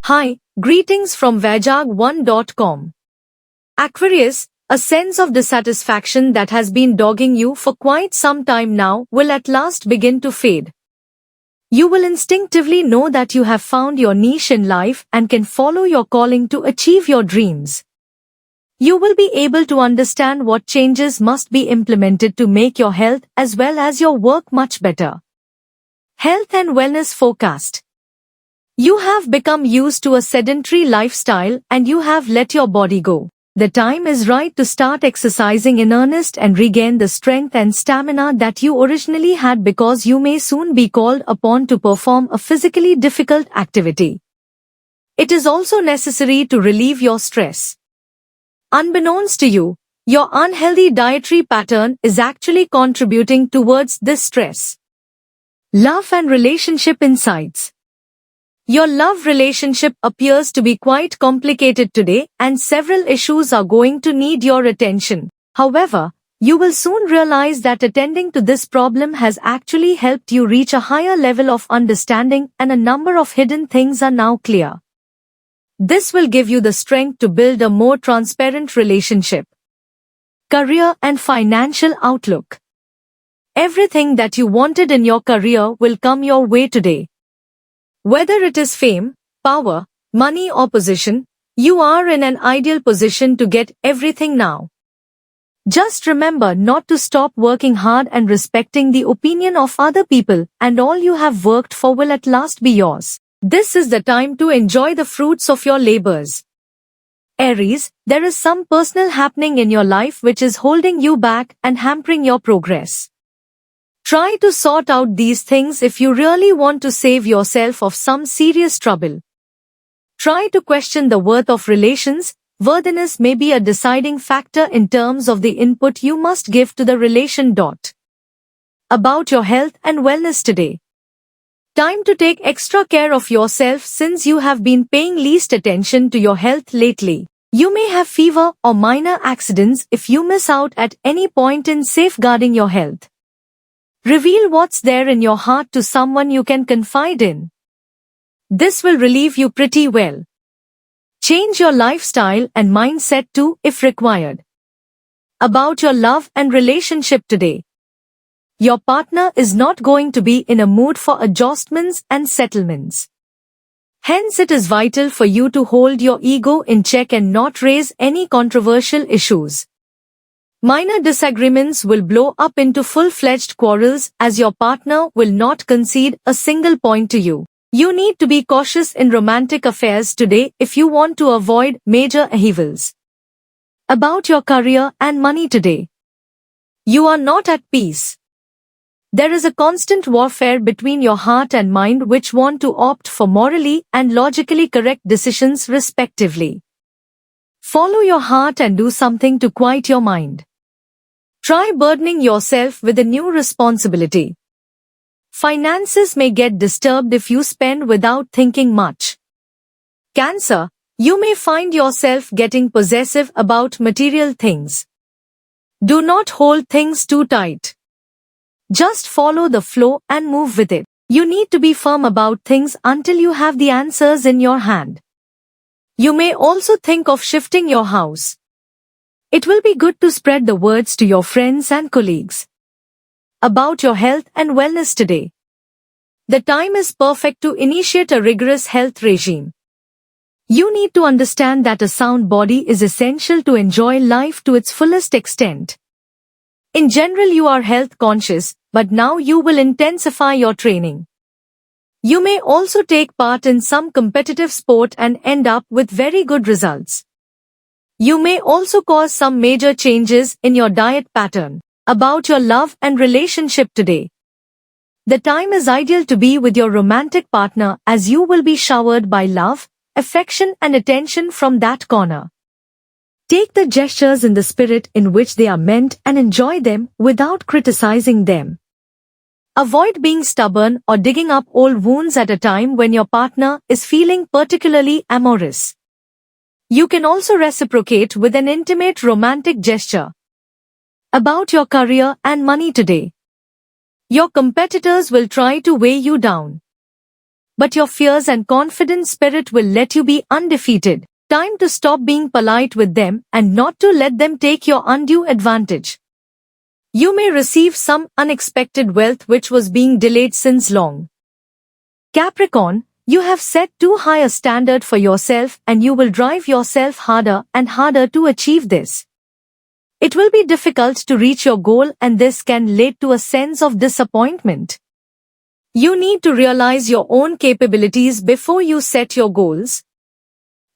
Hi, greetings from Vajag1.com. Aquarius, a sense of dissatisfaction that has been dogging you for quite some time now will at last begin to fade. You will instinctively know that you have found your niche in life and can follow your calling to achieve your dreams. You will be able to understand what changes must be implemented to make your health as well as your work much better. Health and wellness forecast. You have become used to a sedentary lifestyle and you have let your body go. The time is right to start exercising in earnest and regain the strength and stamina that you originally had, because you may soon be called upon to perform a physically difficult activity. It is also necessary to relieve your stress. Unbeknownst to you, your unhealthy dietary pattern is actually contributing towards this stress. Love and relationship insights. Your love relationship appears to be quite complicated today, and several issues are going to need your attention. However, you will soon realize that attending to this problem has actually helped you reach a higher level of understanding, and a number of hidden things are now clear. This will give you the strength to build a more transparent relationship. Career and financial outlook. Everything that you wanted in your career will come your way today. Whether it is fame, power, money or position, you are in an ideal position to get everything now. Just remember not to stop working hard and respecting the opinion of other people, and all you have worked for will at last be yours. This is the time to enjoy the fruits of your labors. Aries, there is some personal happening in your life which is holding you back and hampering your progress. Try to sort out these things if you really want to save yourself of some serious trouble. Try to question the worth of relations. Worthiness may be a deciding factor in terms of the input you must give to the relation. About your health and wellness today. Time to take extra care of yourself since you have been paying least attention to your health lately. You may have fever or minor accidents if you miss out at any point in safeguarding your health. Reveal what's there in your heart to someone you can confide in. This will relieve you pretty well. Change your lifestyle and mindset too if required. About your love and relationship today. Your partner is not going to be in a mood for adjustments and settlements. Hence, it is vital for you to hold your ego in check and not raise any controversial issues. Minor disagreements will blow up into full-fledged quarrels as your partner will not concede a single point to you. You need to be cautious in romantic affairs today if you want to avoid major upheavals. About your career and money today. You are not at peace. There is a constant warfare between your heart and mind which want to opt for morally and logically correct decisions respectively. Follow your heart and do something to quiet your mind. Try burdening yourself with a new responsibility. Finances may get disturbed if you spend without thinking much. Cancer, you may find yourself getting possessive about material things. Do not hold things too tight. Just follow the flow and move with it. You need to be firm about things until you have the answers in your hand. You may also think of shifting your house. It will be good to spread the words to your friends and colleagues. About your health and wellness today. The time is perfect to initiate a rigorous health regime. You need to understand that a sound body is essential to enjoy life to its fullest extent. In general, you are health conscious, but now you will intensify your training. You may also take part in some competitive sport and end up with very good results. You may also cause some major changes in your diet pattern. About your love and relationship today. The time is ideal to be with your romantic partner as you will be showered by love, affection and attention from that corner. Take the gestures in the spirit in which they are meant and enjoy them without criticizing them. Avoid being stubborn or digging up old wounds at a time when your partner is feeling particularly amorous. You can also reciprocate with an intimate romantic gesture. About your career and money today. Your competitors will try to weigh you down. But your fears and confident spirit will let you be undefeated. Time to stop being polite with them and not to let them take your undue advantage. You may receive some unexpected wealth which was being delayed since long. Capricorn, you have set too high a standard for yourself and you will drive yourself harder and harder to achieve this. It will be difficult to reach your goal and this can lead to a sense of disappointment. You need to realize your own capabilities before you set your goals.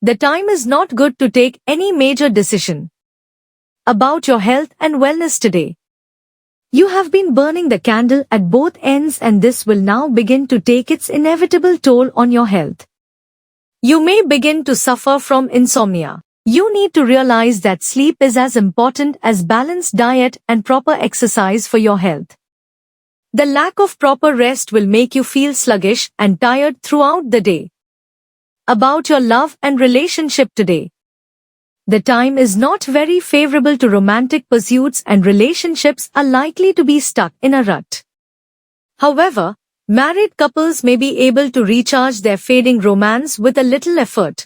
The time is not good to take any major decision about your health and wellness today. You have been burning the candle at both ends and this will now begin to take its inevitable toll on your health. You may begin to suffer from insomnia. You need to realize that sleep is as important as balanced diet and proper exercise for your health. The lack of proper rest will make you feel sluggish and tired throughout the day. About your love and relationship today. The time is not very favorable to romantic pursuits and relationships are likely to be stuck in a rut. However, married couples may be able to recharge their fading romance with a little effort.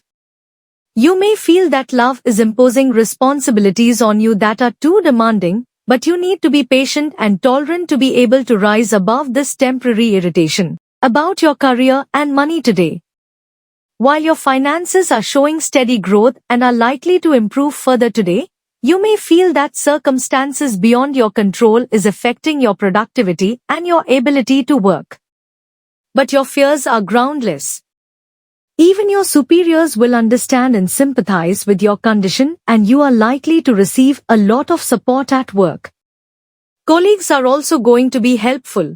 You may feel that love is imposing responsibilities on you that are too demanding, but you need to be patient and tolerant to be able to rise above this temporary irritation. About your career and money today. While your finances are showing steady growth and are likely to improve further today, you may feel that circumstances beyond your control is affecting your productivity and your ability to work. But your fears are groundless. Even your superiors will understand and sympathize with your condition and you are likely to receive a lot of support at work. Colleagues are also going to be helpful.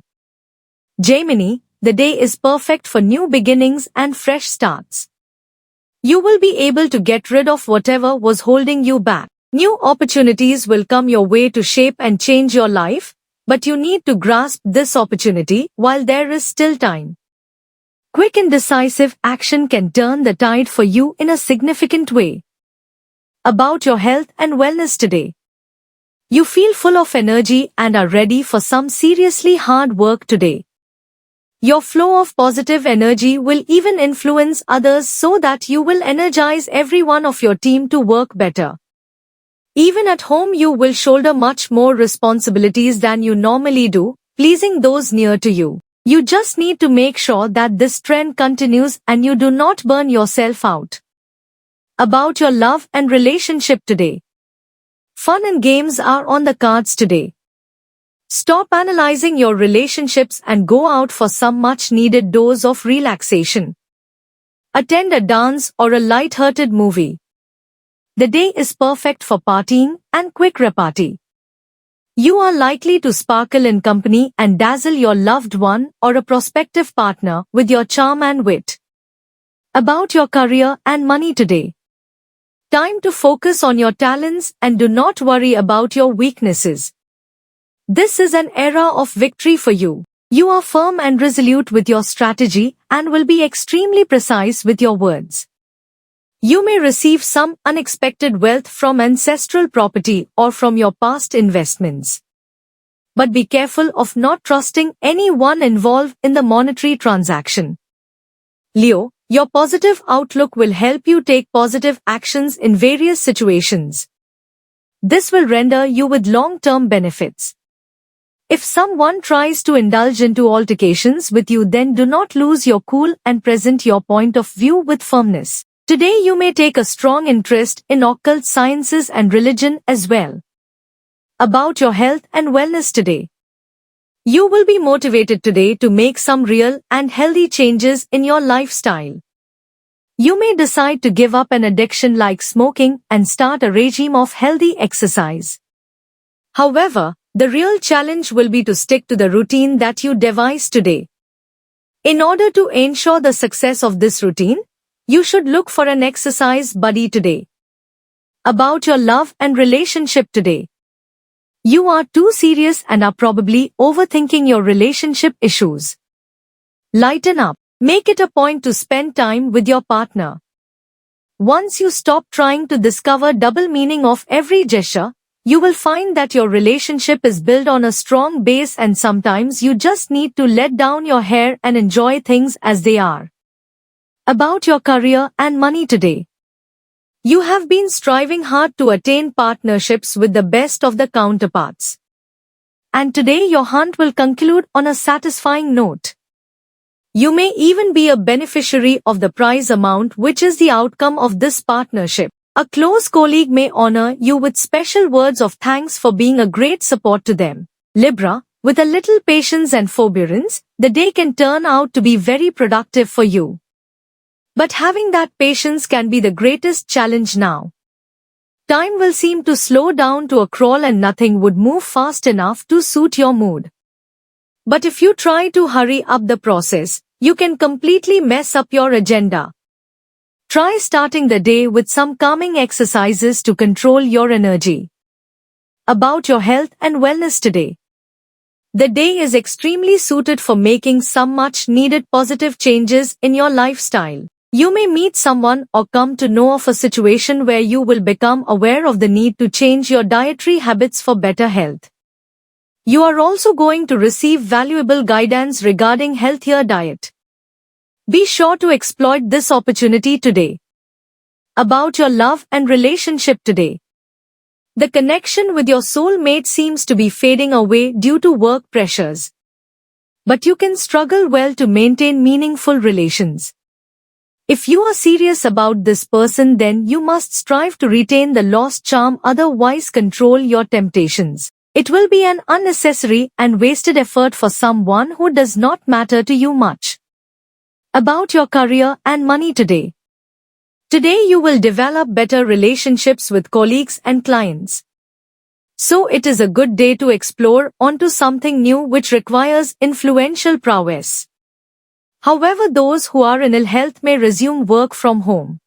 Gemini, the day is perfect for new beginnings and fresh starts. You will be able to get rid of whatever was holding you back. New opportunities will come your way to shape and change your life, but you need to grasp this opportunity while there is still time. Quick and decisive action can turn the tide for you in a significant way. About your health and wellness today. You feel full of energy and are ready for some seriously hard work today. Your flow of positive energy will even influence others so that you will energize everyone of your team to work better. Even at home you will shoulder much more responsibilities than you normally do, pleasing those near to you. You just need to make sure that this trend continues and you do not burn yourself out. About your love and relationship today. Fun and games are on the cards today. Stop analyzing your relationships and go out for some much-needed dose of relaxation. Attend a dance or a light-hearted movie. The day is perfect for partying and quick repartee. You are likely to sparkle in company and dazzle your loved one or a prospective partner with your charm and wit. About your career and money today. Time to focus on your talents and do not worry about your weaknesses. This is an era of victory for you. You are firm and resolute with your strategy and will be extremely precise with your words. You may receive some unexpected wealth from ancestral property or from your past investments. But be careful of not trusting anyone involved in the monetary transaction. Leo, your positive outlook will help you take positive actions in various situations. This will render you with long-term benefits. If someone tries to indulge into altercations with you, then do not lose your cool and present your point of view with firmness. Today you may take a strong interest in occult sciences and religion as well. About your health and wellness today. You will be motivated today to make some real and healthy changes in your lifestyle. You may decide to give up an addiction like smoking and start a regime of healthy exercise. However, the real challenge will be to stick to the routine that you devise today. In order to ensure the success of this routine, you should look for an exercise buddy today. About your love and relationship today. You are too serious and are probably overthinking your relationship issues. Lighten up. Make it a point to spend time with your partner. Once you stop trying to discover double meaning of every gesture, you will find that your relationship is built on a strong base, and sometimes you just need to let down your hair and enjoy things as they are. About your career and money today. You have been striving hard to attain partnerships with the best of the counterparts. And today your hunt will conclude on a satisfying note. You may even be a beneficiary of the prize amount, which is the outcome of this partnership. A close colleague may honor you with special words of thanks for being a great support to them. Libra, with a little patience and forbearance, the day can turn out to be very productive for you. But having that patience can be the greatest challenge now. Time will seem to slow down to a crawl and nothing would move fast enough to suit your mood. But if you try to hurry up the process, you can completely mess up your agenda. Try starting the day with some calming exercises to control your energy. About your health and wellness today. The day is extremely suited for making some much needed positive changes in your lifestyle. You may meet someone or come to know of a situation where you will become aware of the need to change your dietary habits for better health. You are also going to receive valuable guidance regarding healthier diet. Be sure to exploit this opportunity today. About your love and relationship today. The connection with your soulmate seems to be fading away due to work pressures. But you can struggle well to maintain meaningful relations. If you are serious about this person, then you must strive to retain the lost charm, otherwise control your temptations. It will be an unnecessary and wasted effort for someone who does not matter to you much. About your career and money today. Today you will develop better relationships with colleagues and clients. So it is a good day to explore onto something new which requires influential prowess. However, those who are in ill health may resume work from home.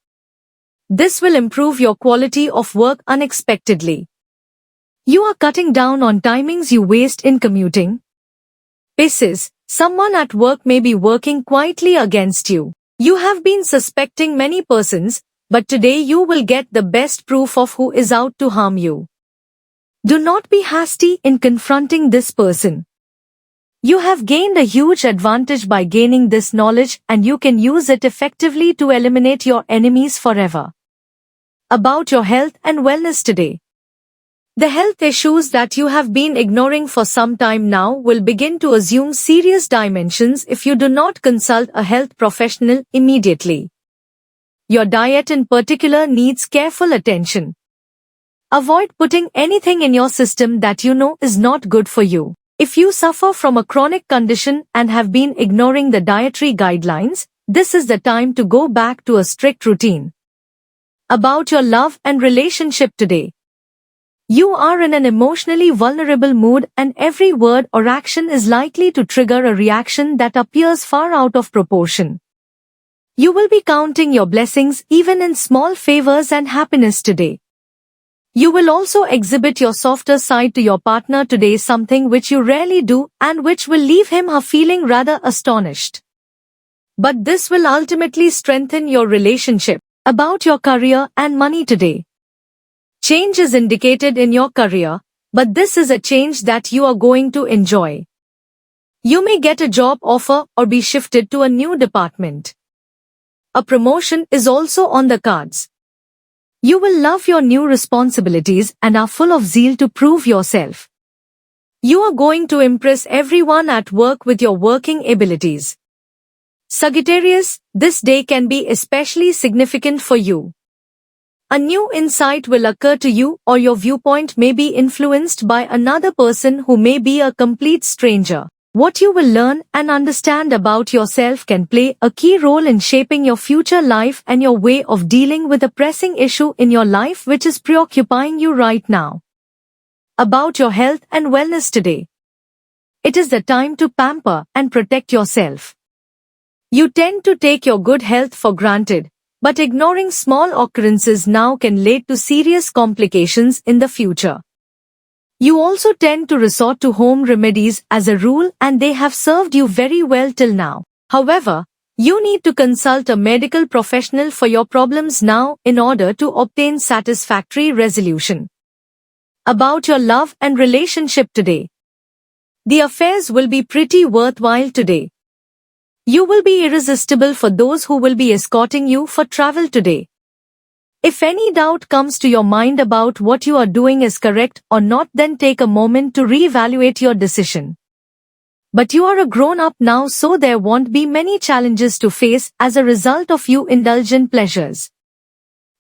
This will improve your quality of work unexpectedly. You are cutting down on timings you waste in commuting. Pisces, someone at work may be working quietly against you. You have been suspecting many persons, but today you will get the best proof of who is out to harm you. Do not be hasty in confronting this person. You have gained a huge advantage by gaining this knowledge, and you can use it effectively to eliminate your enemies forever. About your health and wellness today. The health issues that you have been ignoring for some time now will begin to assume serious dimensions if you do not consult a health professional immediately. Your diet in particular needs careful attention. Avoid putting anything in your system that you know is not good for you. If you suffer from a chronic condition and have been ignoring the dietary guidelines, this is the time to go back to a strict routine. About your love and relationship today. You are in an emotionally vulnerable mood, and every word or action is likely to trigger a reaction that appears far out of proportion. You will be counting your blessings even in small favors and happiness today. You will also exhibit your softer side to your partner today, something which you rarely do and which will leave him or her feeling rather astonished. But this will ultimately strengthen your relationship. About your career and money today. Change is indicated in your career, but this is a change that you are going to enjoy. You may get a job offer or be shifted to a new department. A promotion is also on the cards. You will love your new responsibilities and are full of zeal to prove yourself. You are going to impress everyone at work with your working abilities. Sagittarius, this day can be especially significant for you. A new insight will occur to you, or your viewpoint may be influenced by another person who may be a complete stranger. What you will learn and understand about yourself can play a key role in shaping your future life and your way of dealing with a pressing issue in your life which is preoccupying you right now. About your health and wellness today. It is the time to pamper and protect yourself. You tend to take your good health for granted, but ignoring small occurrences now can lead to serious complications in the future. You also tend to resort to home remedies as a rule, and they have served you very well till now. However, you need to consult a medical professional for your problems now in order to obtain satisfactory resolution. About your love and relationship today. The affairs will be pretty worthwhile today. You will be irresistible for those who will be escorting you for travel today. If any doubt comes to your mind about what you are doing is correct or not, then take a moment to reevaluate your decision. But you are a grown-up now, so there won't be many challenges to face as a result of you indulgent pleasures.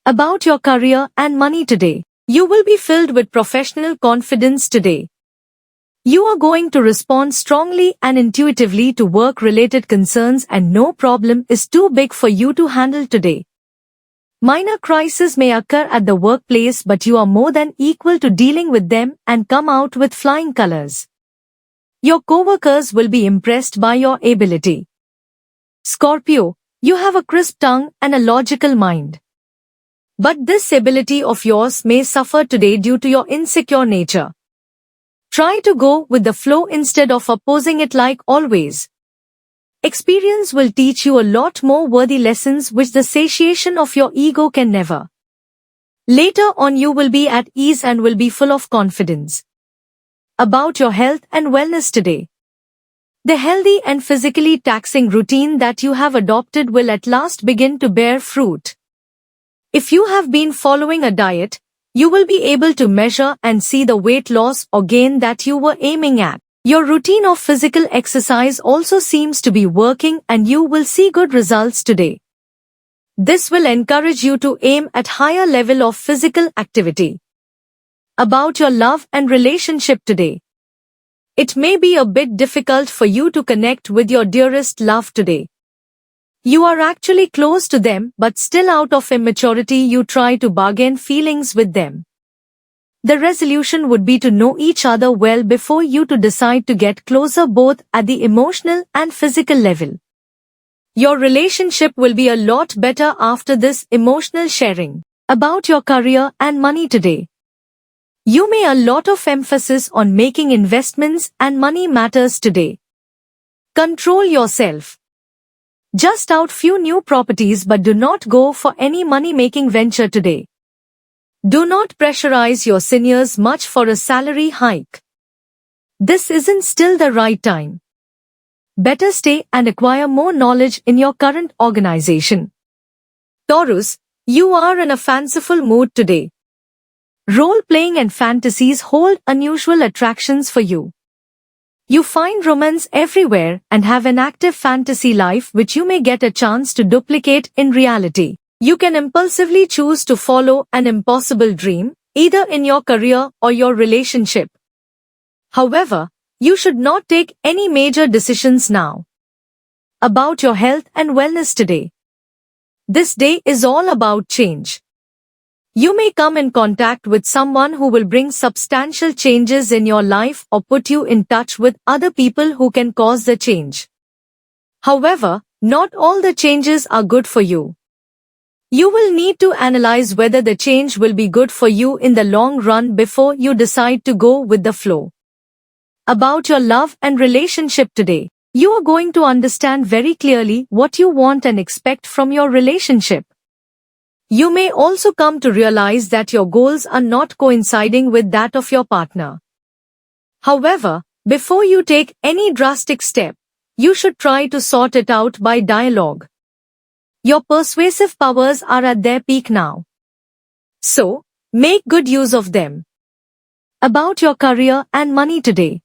About your career and money today. You will be filled with professional confidence today. You are going to respond strongly and intuitively to work-related concerns, and no problem is too big for you to handle today. Minor crises may occur at the workplace, but you are more than equal to dealing with them and come out with flying colors. Your co-workers will be impressed by your ability. Scorpio, you have a crisp tongue and a logical mind. But this ability of yours may suffer today due to your insecure nature. Try to go with the flow instead of opposing it like always. Experience will teach you a lot more worthy lessons which the satiation of your ego can never. Later on you will be at ease and will be full of confidence. About your health and wellness today. The healthy and physically taxing routine that you have adopted will at last begin to bear fruit. If you have been following a diet, you will be able to measure and see the weight loss or gain that you were aiming at. Your routine of physical exercise also seems to be working, and you will see good results today. This will encourage you to aim at higher level of physical activity. About your love and relationship today. It may be a bit difficult for you to connect with your dearest love today. You are actually close to them, but still out of immaturity you try to bargain feelings with them. The resolution would be to know each other well before you to decide to get closer both at the emotional and physical level. Your relationship will be a lot better after this emotional sharing. About your career and money today. You may a lot of emphasis on making investments and money matters today. Control yourself. Just out few new properties, but do not go for any money-making venture today. Do not pressurize your seniors much for a salary hike. This isn't still the right time. Better stay and acquire more knowledge in your current organization. Taurus, you are in a fanciful mood today. Role-playing and fantasies hold unusual attractions for you. You find romance everywhere and have an active fantasy life which you may get a chance to duplicate in reality. You can impulsively choose to follow an impossible dream, either in your career or your relationship. However, you should not take any major decisions now. About your health and wellness today. This day is all about change. You may come in contact with someone who will bring substantial changes in your life or put you in touch with other people who can cause the change. However, not all the changes are good for you. You will need to analyze whether the change will be good for you in the long run before you decide to go with the flow. About your love and relationship today. You are going to understand very clearly what you want and expect from your relationship. You may also come to realize that your goals are not coinciding with that of your partner. However, before you take any drastic step, you should try to sort it out by dialogue. Your persuasive powers are at their peak now. So, make good use of them. About your career and money today.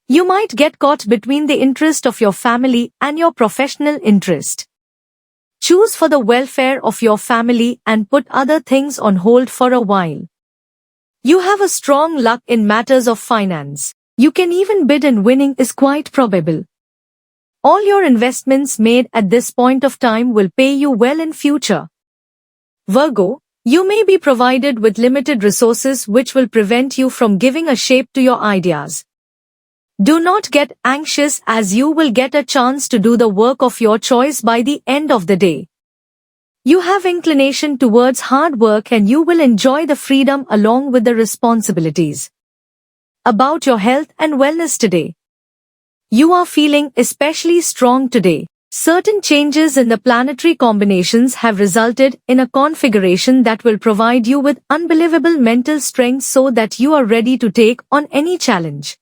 You might get caught between the interest of your family and your professional interest. Choose for the welfare of your family and put other things on hold for a while. You have a strong luck in matters of finance. You can even bid, and winning is quite probable. All your investments made at this point of time will pay you well in future. Virgo, you may be provided with limited resources which will prevent you from giving a shape to your ideas. Do not get anxious, as you will get a chance to do the work of your choice by the end of the day. You have inclination towards hard work and you will enjoy the freedom along with the responsibilities. About your health and wellness today. You are feeling especially strong today. Certain changes in the planetary combinations have resulted in a configuration that will provide you with unbelievable mental strength so that you are ready to take on any challenge.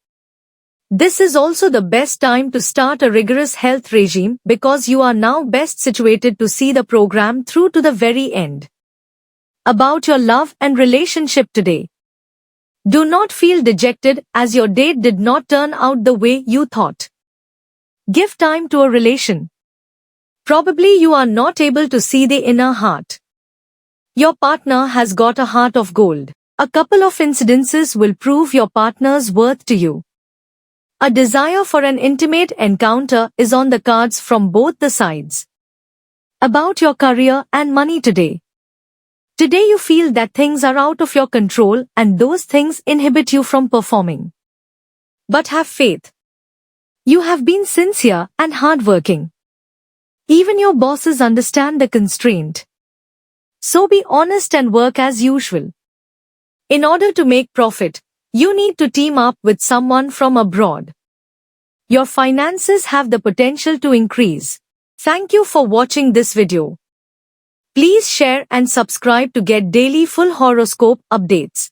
This is also the best time to start a rigorous health regime because you are now best situated to see the program through to the very end. About your love and relationship today. Do not feel dejected as your date did not turn out the way you thought. Give time to a relation. Probably you are not able to see the inner heart. Your partner has got a heart of gold. A couple of incidences will prove your partner's worth to you. A desire for an intimate encounter is on the cards from both the sides. About your career and money today. Today you feel that things are out of your control and those things inhibit you from performing. But have faith. You have been sincere and hardworking. Even your bosses understand the constraint. So be honest and work as usual. In order to make profit, you need to team up with someone from abroad. Your finances have the potential to increase. Thank you for watching this video. Please share and subscribe to get daily full horoscope updates.